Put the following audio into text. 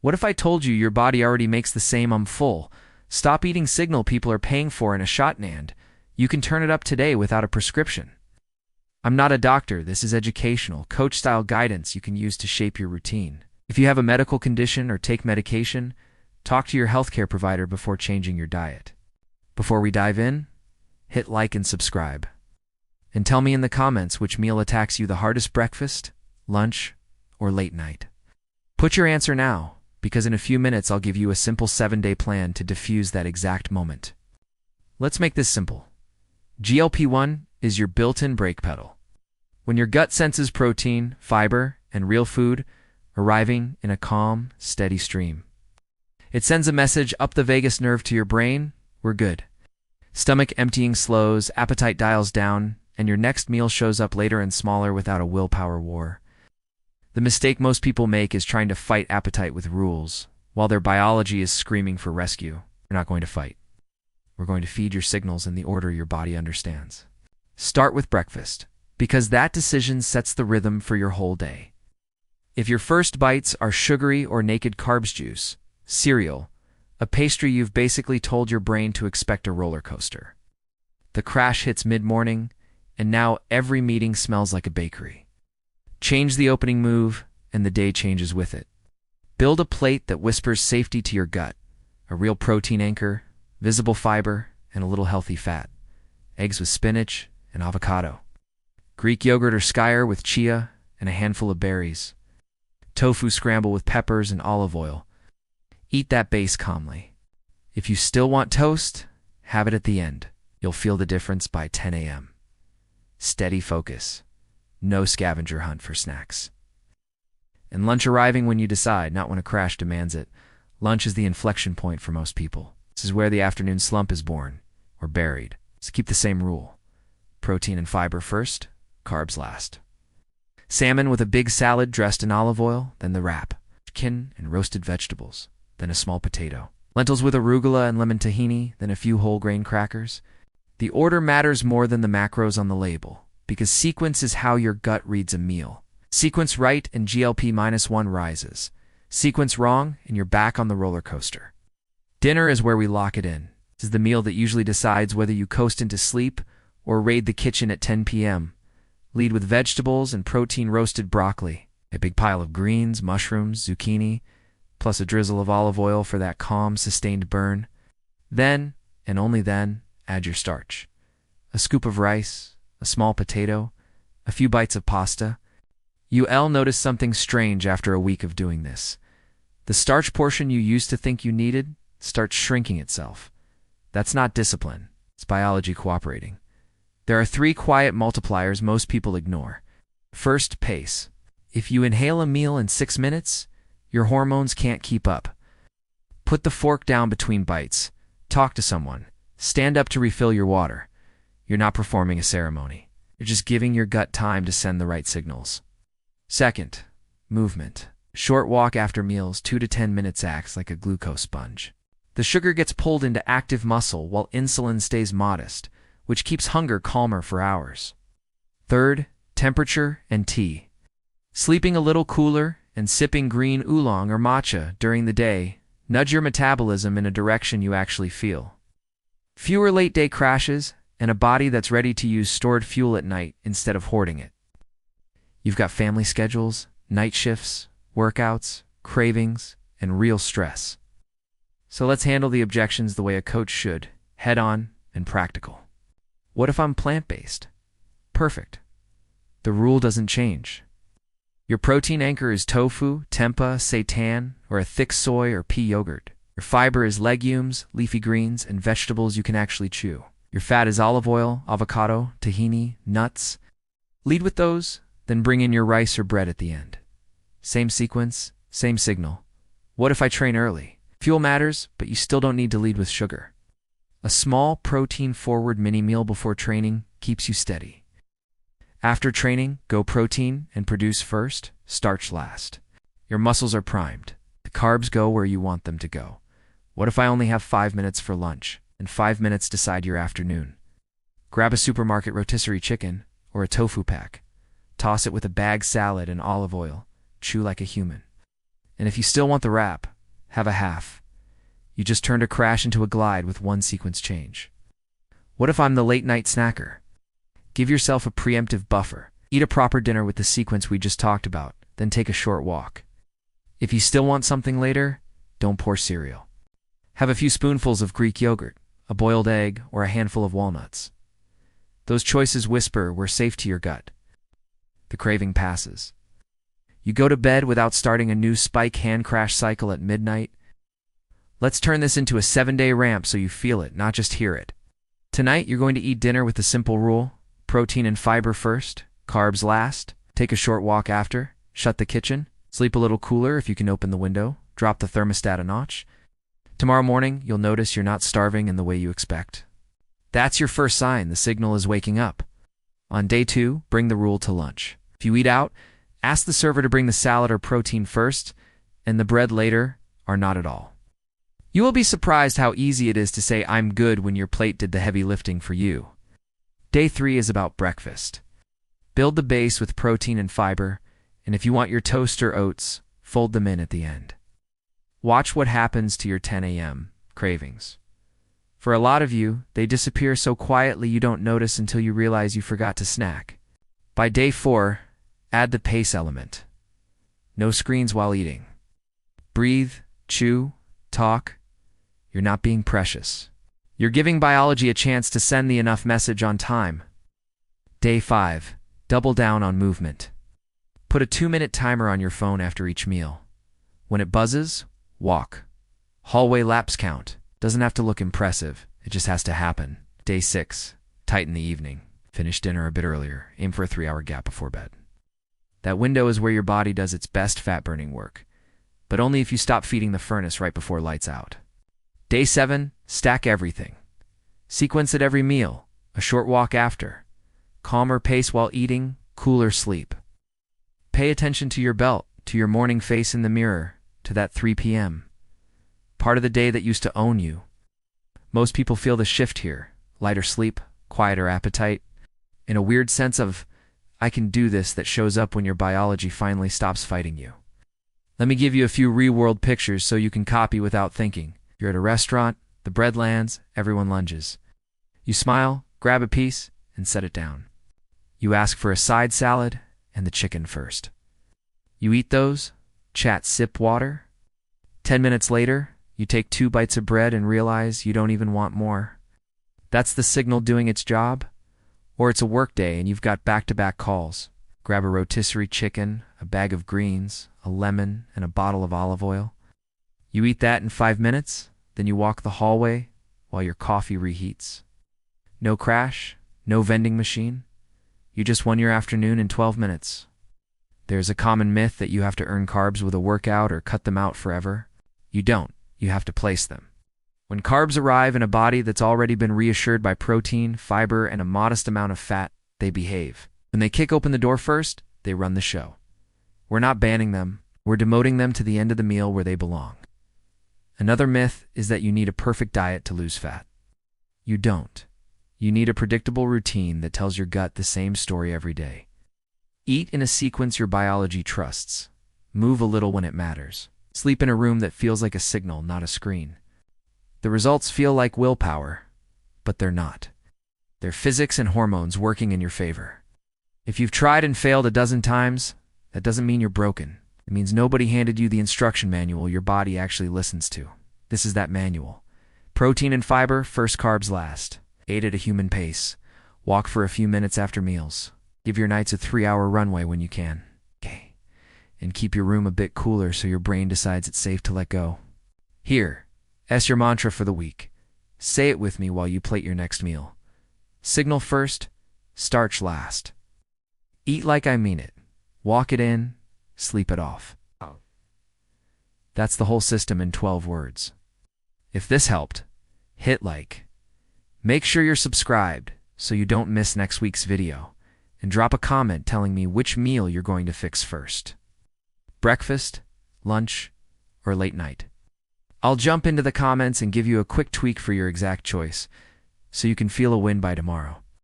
What if I told you your body already makes the same "I'm full, stop eating" signal people are paying for in a shot, and you can turn it up today without a prescription? I'm not a doctor. This is educational, coach-style guidance you can use to shape your routine. If you have a medical condition or take medication, talk to your healthcare provider before changing your diet. Before we dive in, hit like and subscribe. And tell me in the comments which meal attacks you the hardest: breakfast, lunch, or late night. Put your answer now, because in a few minutes I'll give you a simple 7-day plan to diffuse that exact moment. Let's make this simple. GLP-1 is your built-in brake pedal. When your gut senses protein, fiber, and real food arriving in a calm, steady stream, it sends a message up the vagus nerve to your brain: we're good. Stomach emptying slows, appetite dials down, and your next meal shows up later and smaller without a willpower war. The mistake most people make is trying to fight appetite with rules, while their biology is screaming for rescue. We're not going to fight. We're going to feed your signals in the order your body understands. Start with breakfast, because that decision sets the rhythm for your whole day. If your first bites are sugary or naked carbs, juice, cereal, a pastry, you've basically told your brain to expect a roller coaster. The crash hits mid-morning, and now every meeting smells like a bakery. Change the opening move, and the day changes with it. Build a plate that whispers safety to your gut: a real protein anchor, visible fiber, and a little healthy fat. Eggs with spinach and avocado. Greek yogurt or skyr with chia and a handful of berries. Tofu scramble with peppers and olive oil. Eat that base calmly. If you still want toast, have it at the end. You'll feel the difference by 10 a.m. Steady focus. No scavenger hunt for snacks. And lunch arriving when you decide, not when a crash demands it. Lunch is the inflection point for most people. This is where the afternoon slump is born, or buried. So keep the same rule. Protein and fiber first, carbs last. Salmon with a big salad dressed in olive oil, then the wrap. Chicken and roasted vegetables, then a small potato. Lentils with arugula and lemon tahini, then a few whole grain crackers. The order matters more than the macros on the label, because sequence is how your gut reads a meal. Sequence right and GLP-1 rises. Sequence wrong and you're back on the roller coaster. Dinner is where we lock it in. This is the meal that usually decides whether you coast into sleep or raid the kitchen at 10 p.m. Lead with vegetables and protein: roasted broccoli, a big pile of greens, mushrooms, zucchini, plus a drizzle of olive oil for that calm, sustained burn. Then, and only then, add your starch. A scoop of rice, a small potato, a few bites of pasta. You'll notice something strange after a week of doing this. The starch portion you used to think you needed starts shrinking itself. That's not discipline. It's biology cooperating. There are 3 quiet multipliers most people ignore. First, pace. If you inhale a meal in 6 minutes, your hormones can't keep up. Put the fork down between bites. Talk to someone. Stand up to refill your water. You're not performing a ceremony. You're just giving your gut time to send the right signals. Second, movement. Short walk after meals, 2 to 10 minutes, acts like a glucose sponge. The sugar gets pulled into active muscle while insulin stays modest, which keeps hunger calmer for hours. Third, temperature and tea. Sleeping a little cooler and sipping green oolong or matcha during the day nudge your metabolism in a direction you actually feel. Fewer late-day crashes, and a body that's ready to use stored fuel at night instead of hoarding it. You've got family schedules, night shifts, workouts, cravings, and real stress. So let's handle the objections the way a coach should, head-on and practical. What if I'm plant-based? Perfect. The rule doesn't change. Your protein anchor is tofu, tempeh, seitan, or a thick soy or pea yogurt. Your fiber is legumes, leafy greens, and vegetables you can actually chew. Your fat is olive oil, avocado, tahini, nuts. Lead with those, then bring in your rice or bread at the end. Same sequence, same signal. What if I train early? Fuel matters, but you still don't need to lead with sugar. A small protein-forward mini-meal before training keeps you steady. After training, go protein and produce first, starch last. Your muscles are primed. The carbs go where you want them to go. What if I only have 5 minutes for lunch, and 5 minutes decide your afternoon? Grab a supermarket rotisserie chicken or a tofu pack. Toss it with a bag salad and olive oil. Chew like a human. And if you still want the wrap, have a half. You just turned a crash into a glide with one sequence change. What if I'm the late night snacker? Give yourself a preemptive buffer. Eat a proper dinner with the sequence we just talked about, then take a short walk. If you still want something later, don't pour cereal. Have a few spoonfuls of Greek yogurt, a boiled egg, or a handful of walnuts. Those choices whisper we're safe to your gut. The craving passes. You go to bed without starting a new spike hand crash cycle at midnight. Let's turn this into a 7-day ramp so you feel it, not just hear it. Tonight, you're going to eat dinner with the simple rule: protein and fiber first, carbs last, take a short walk after, shut the kitchen, sleep a little cooler if you can open the window, drop the thermostat a notch. Tomorrow morning, you'll notice you're not starving in the way you expect. That's your first sign the signal is waking up. On day 2, bring the rule to lunch. If you eat out, ask the server to bring the salad or protein first, and the bread later, or not at all. You will be surprised how easy it is to say I'm good when your plate did the heavy lifting for you. Day 3 is about breakfast. Build the base with protein and fiber, and if you want your toast or oats, fold them in at the end. Watch what happens to your 10 a.m. cravings. For a lot of you, they disappear so quietly you don't notice until you realize you forgot to snack. By day 4, add the pace element. No screens while eating. Breathe, chew, talk. You're not being precious. You're giving biology a chance to send the enough message on time. Day 5, double down on movement. Put a 2-minute timer on your phone after each meal. When it buzzes, walk. Hallway laps count. Doesn't have to look impressive. It just has to happen. Day 6, tighten the evening. Finish dinner a bit earlier. Aim for a 3-hour gap before bed. That window is where your body does its best fat-burning work, but only if you stop feeding the furnace right before lights out. Day 7, stack everything. Sequence at every meal, a short walk after. Calmer pace while eating, cooler sleep. Pay attention to your belt, to your morning face in the mirror, to that 3 p.m. part of the day that used to own you. Most people feel the shift here: lighter sleep, quieter appetite, and a weird sense of, I can do this, that shows up when your biology finally stops fighting you. Let me give you a few real-world pictures so you can copy without thinking. You're at a restaurant, the bread lands, everyone lunges. You smile, grab a piece, and set it down. You ask for a side salad and the chicken first. You eat those, chat, sip water. 10 minutes later, you take 2 bites of bread and realize you don't even want more. That's the signal doing its job. Or it's a work day and you've got back-to-back calls. Grab a rotisserie chicken, a bag of greens, a lemon, and a bottle of olive oil. You eat that in 5 minutes, then you walk the hallway while your coffee reheats. No crash, no vending machine. You just won your afternoon in 12 minutes. There's a common myth that you have to earn carbs with a workout or cut them out forever. You don't. You have to place them. When carbs arrive in a body that's already been reassured by protein, fiber, and a modest amount of fat, they behave. When they kick open the door first, they run the show. We're not banning them. We're demoting them to the end of the meal where they belong. Another myth is that you need a perfect diet to lose fat. You don't. You need a predictable routine that tells your gut the same story every day. Eat in a sequence your biology trusts. Move a little when it matters. Sleep in a room that feels like a signal, not a screen. The results feel like willpower, but they're not. They're physics and hormones working in your favor. If you've tried and failed a dozen times, that doesn't mean you're broken. It means nobody handed you the instruction manual your body actually listens to. This is that manual. Protein and fiber, first, carbs last. Eat at a human pace. Walk for a few minutes after meals. Give your nights a 3-hour runway when you can. Okay. And keep your room a bit cooler so your brain decides it's safe to let go. Here, that's your mantra for the week. Say it with me while you plate your next meal. Signal first, starch last. Eat like I mean it. Walk it in, sleep it off. That's the whole system in 12 words. If this helped, hit like. Make sure you're subscribed so you don't miss next week's video, and drop a comment telling me which meal you're going to fix first. Breakfast, lunch, or late night. I'll jump into the comments and give you a quick tweak for your exact choice, so you can feel a win by tomorrow.